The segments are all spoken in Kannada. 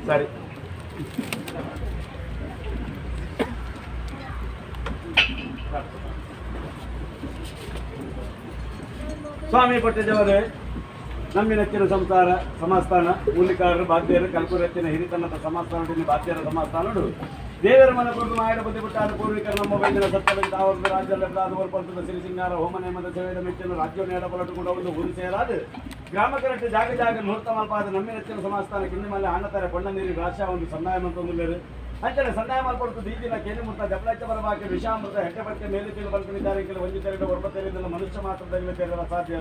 ಸರಿ ಸ್ವಾಮಿ ಪಟ್ಟದೇವರೇ, ನಮ್ಮ ನೆಚ್ಚಿನ ಸಂಸಾರ ಸಮಾಸ್ಥಾನ ಮೂಲಿಕಾರರು ಬಾಧ್ಯರು ಕಲ್ಪುರೆತ್ತಿನ ಹಿರಿತನದ ಸಮಾಸ್ಥಾನದಲ್ಲಿ ಬಾಧ್ಯರ ಸಮಾಸ್ಥಾನಡು ದೇವರ ಮನ ಕೊಟ್ಟು ಮಾಯಡ ಬುದ್ಧಿ ಬಿಟ್ಟಾದ ಪೂರ್ವಿಕರ ನಮ್ಮ ವೈದ್ಯರ ಸತ್ಯವಿದ್ದ ಅವರದ್ದು ರಾಜ್ಯದ ಓರ್ಪಡ್ತದ ಸಿರಿ ಸಿಂಗಾರ ಹೋಮ ನೇಮದ ಸೇವೆದ ಮೆಚ್ಚಿನ ರಾಜ್ಯವನ್ನು ಎಡಪಲಟುಕೊಂಡು ಒಂದು ಊರು ಸೇರಾದ ಗ್ರಾಮ ಕರೆಕ್ಟ್ ಜಾಗ ಜಾಗ ನೂರ್ತ ಮಲ್ಪಾದ ನಮ್ಮ ನೆಚ್ಚಿನ ಸಮಾಸ್ಥಾನ ಕಿಂದಿ ಮೇಲೆ ಹಣ್ಣತಾರೆ ಬಣ್ಣ ನೀರಿ ರಾಶ ಒಂದು ಸಂದಾಯ ಮಂತೊಂದು ಅಂಚನೆ ಸಂದಾಯ ಮಲ್ಪಡ್ತದೆ ಈ ದಿನ ಕೇಳಿ ಮುಟ್ಟ ಜಪಲಾಚ ಬರಬಾಕಿ ವಿಷಾಮೃತ ಹೆಟ್ಟೆ ಬಟ್ಟೆ ಮೇಲೆ ತಿಳು ಬರ್ಕೊಂಡಿದ್ದಾರೆ ಕೆಲ ವಂಚಿತರಿಗೆ ಒರ್ಬತ್ತೇರಿದ್ದಲ್ಲ ಮನುಷ್ಯ ಮಾತ್ರದಲ್ಲಿ ತೆರಲ ಸಾಧ್ಯ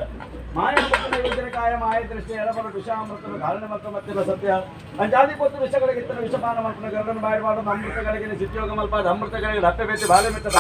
ಮಾಯ ಮತ್ತು ಕಾಯ ಮಾಯ ದೃಷ್ಟಿ ಎಡಬರು ವಿಷಾಮೃತದ ಧಾರಣೆ ಮತ್ತು ಮತ್ತಿಲ್ಲ ಸತ್ಯ ಅಂಜಾದಿ ಪೊತ್ತು ವಿಷಗಳಿಗೆ ಇತರ ವಿಷಪಾನ ಮಲ್ಪನ ಗರಡನ್ನು ಬಾಯಬಾರ್ದು ಅಮೃತಗಳಿಗೆ ಸಿದ್ಯೋಗ ಮಲ್ಪಾದ ಅಮೃತಗಳಿಗೆ ದಪ್ಪೆ ಬೇತಿ ಬಾಲೆ ಮೆತ್ತ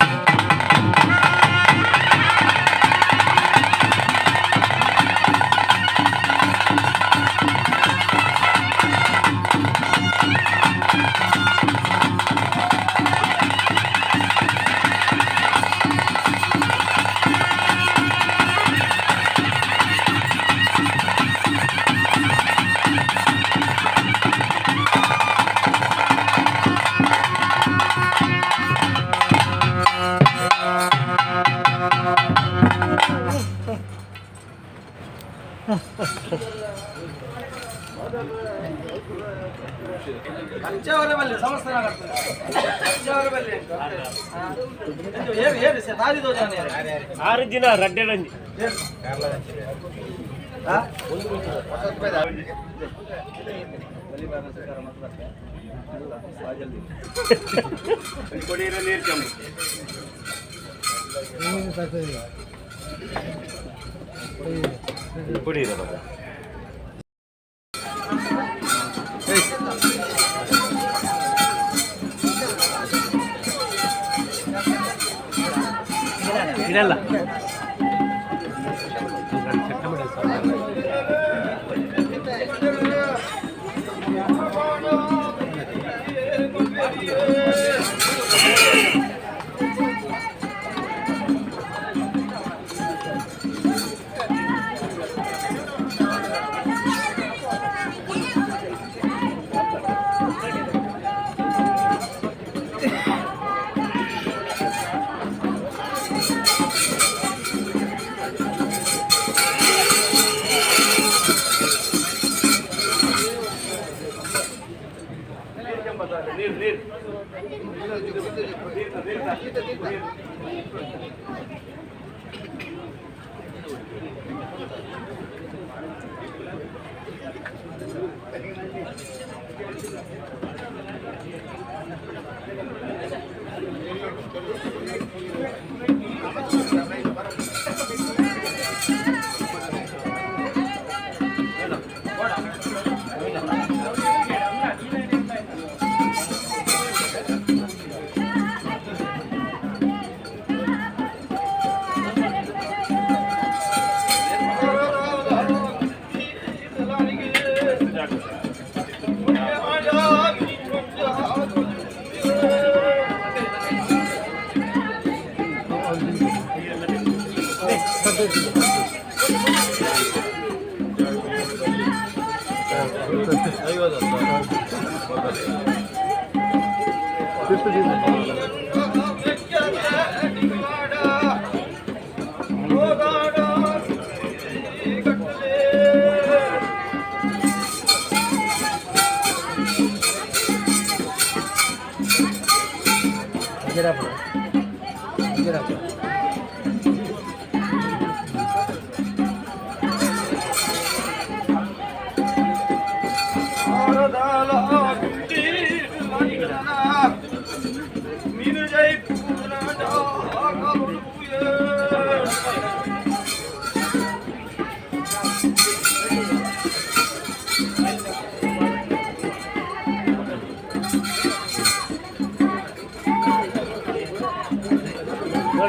ಆರು ದಿನ ರಡ್ಡೆರಂಜಿ ಇಡಲ್ಲ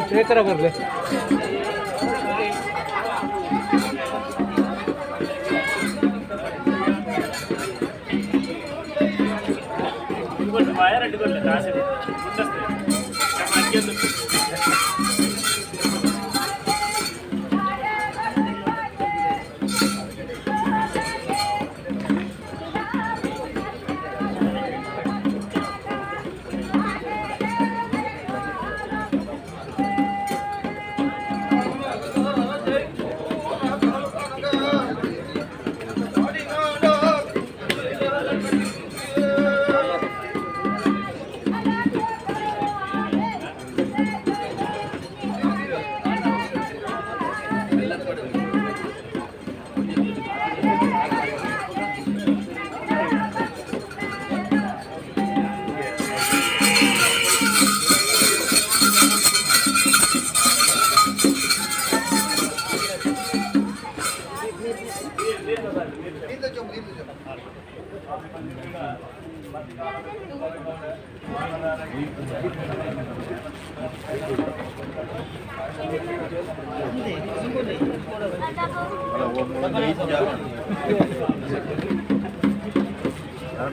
ಶೇಖರ ಬರಲಿ. ವಯರ್ ಅಡ್ಡಿಕೊಳ್ಳಿ ಕಾಸು ಮುಂದಸ್ತೆ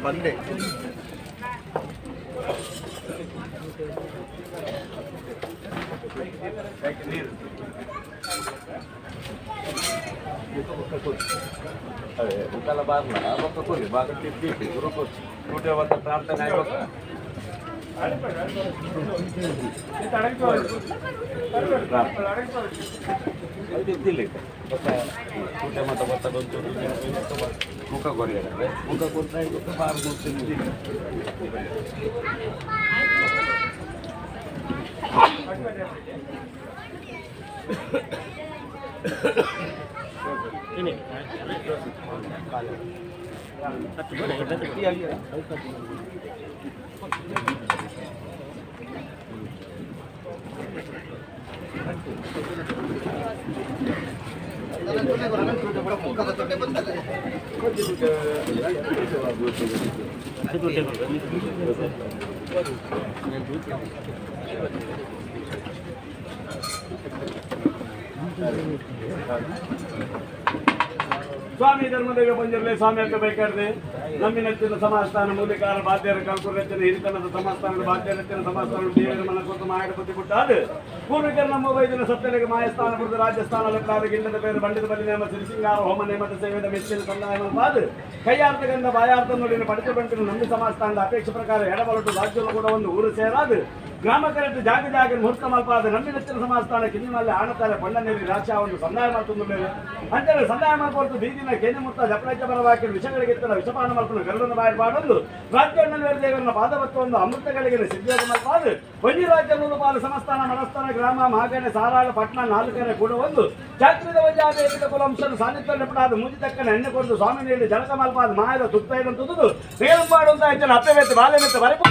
ಬಂದೆ ಊಟಲ್ಲ ಬಾರ್ಲ ಬೊಕ್ಕ ಕೊಡಿ ಬಾಗ ತಿಪ್ಪಿ ಗುರುಕು ಊಟ ಅವತ್ತ ಪ್ರಾರ್ಥನೆ ಆಗ್ಬೇಕು ಊಟ ಮತ್ತ ಬತ್ತದೊಂದು ಮುಖ ಕೊರಿಯಾರೆ ಮುಖ ಕೊಡ್ತಾ ಬಾರ್ ಮುಗ್ತೀನಿ ಸ್ವಾಮಿ ಧರ್ಮದೇವ ಬಂದಿರಲಿ ಸ್ವಾಮಿ ಅಂತ ಬೇಕಾದ್ರೆ ನಮ್ಮಿನಚ್ಚಿನ ಸಮಾಸ್ಥಾನ ಮೂಲಿಕಾರ ಬಾಧ್ಯರ ಕಲ್ಪುರ ರಚನೆ ಹಿರಿತನದ ಸಮಾಸ್ಥಾನದ ಬಾಧ್ಯ ರಚನೆ ಸಮಾಸ್ಥಾನ ದೇವರ ಮನಸ್ಸು ಮಾಡಿ ಬಿಟ್ಟಾದ ಪೂರ್ವಿಕರು ನಮ್ಮ ವೈದ್ಯನ ಸತ್ಯನಿಗೆ ಮಾಯಸ್ಥಾನ ಬರೆದು ರಾಜಸ್ಥಾನ ಲಗ್ನಾದ ಗಿಂಡದ ಬೇರೆ ಬಂಡಿದ ಬಲಿ ನೇಮ ಸಿರಿಸಿಂಗಾರ ಹೋಮ ನೇಮದ ಸೇವೆದ ಮೆಚ್ಚಿನ ಸಂದಾಯ ಬಾದ್ ಕೈಯಾರ್ಥ ಗಂಧ ಬಾಯಾರ್ಥ ನುಡಿನ ಪಡಿತ ಬಂಟಿನ ನಂಬಿ ಸಮಾಸ್ಥಾನದ ಅಪೇಕ್ಷೆ ಪ್ರಕಾರ ಎಡಬಲಟು ರಾಜ್ಯಗಳು ಕೂಡ ಒಂದು ಊರು ಸೇರಾದ ಗ್ರಾಮ ಕರೆಕ್ಟ್ ಜಾಗ ಮುಹೂರ್ತ ಮಲ್ಪಾದ ನಮ್ಮಿನಚ್ಚಿನ ಸಮಾಸ್ಥಾನ ಕಿನ್ನಿನಲ್ಲಿ ಆಣತಾರೆ ಪಣ್ಣನೇರಿ ರಾಜ್ಯ ಒಂದು ಸಂದಾಯ ಮಾಡ್ತಂದು ಮೇಲೆ ಅಂತೇಳಿ ಸಂದಾಯ ಮಾಡ್ಕೊಳ್ತು ಬೀದಿನ ಕೇಂದ್ರ ಮುತ್ತ ಜಪಳಚ ಬರವಾಕಿ ವಿಷಗಳಿಗಿತ್ತಲ್ಲ ವಿಷಪಾನ ಮಾಡ್ಕೊಂಡು ಗರುಡನ ಬಾಯಿ ಬಾಡೊಂದು ರಾಜ್ಯಣ್ಣನ ದೇವರನ್ನ ಪಾದವತ್ತೊಂದು ಅಮೃತಗಳಿಗೆ ಸಿದ್ಧಯೋಗ ಮಲ್ಪಾದ ವನ್ಯ ರಾಜ್ಯ ಮೂಲಪಾಲ ಸಮಸ್ಥಾನ ಮನಸ್ಥಾನ ಗ್ರಾಮ ಮಹಾಗಣೆ ಸಾರಾಳ ಪಟ್ಟಣ ನಾಲ್ಕನೇ ಕೂಡ ಒಂದು ಚಾಕ್ರಿದ ವಜ್ರಾದೇವಿತ ಕುಲಂಶನ ಸಾನ್ನಿಧ್ಯ ನೆಪಡಾದ ಮೂಜಿ ತಕ್ಕನ ಎಣ್ಣೆ ಕೊಡದು ಸ್ವಾಮಿ ನೀಡಿ ಜಲಕ ಮಲ್ಪಾದ ಮಾಯದ ತುತ್ತ ಇದಂತದ್ದು ನೇರಂ ಮಾಡುವಂತ ಹೆಚ್ಚಿನ ಅಪ್ಪೆವೆತ್ತು ಬಾಲೆಮೆತ್ತು ಬರಪು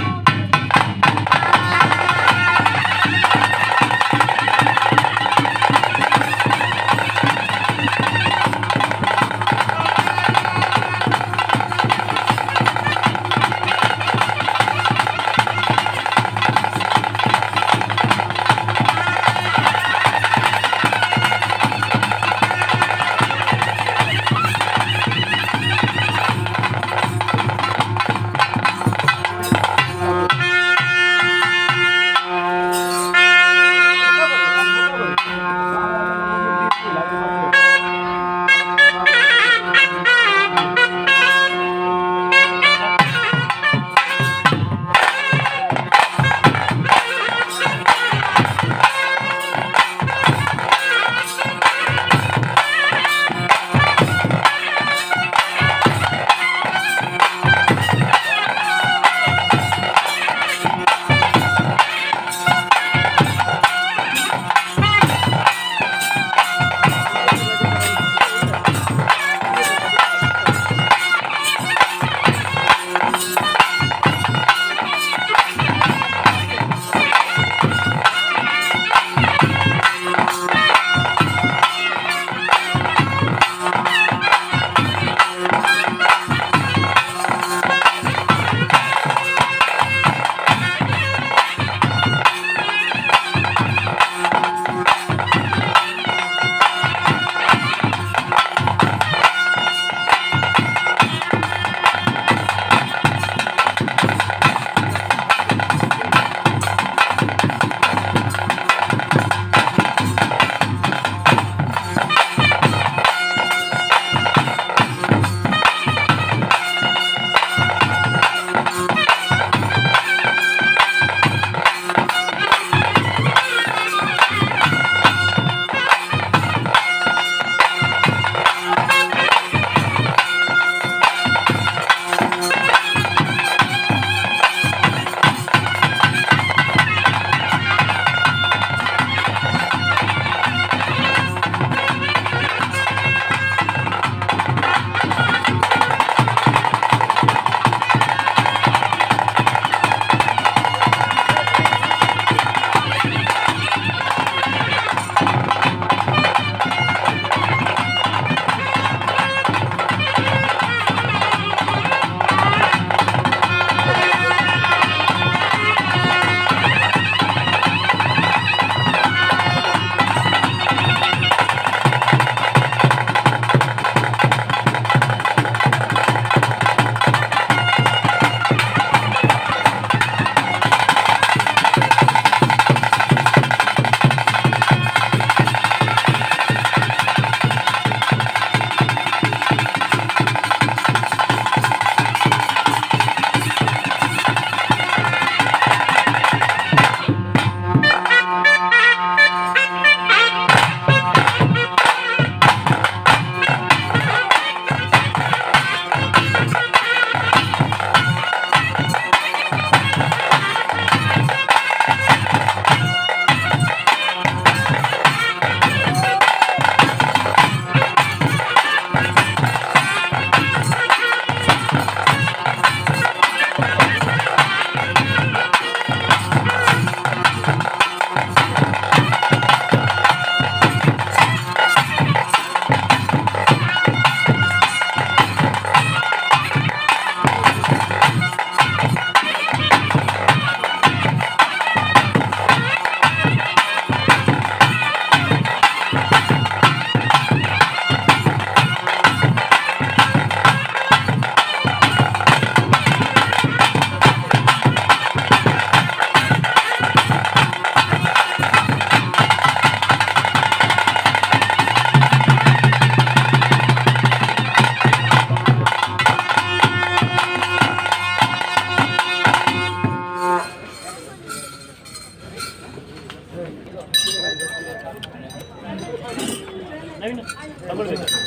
ತಗೊಳ್ಬೇಕು.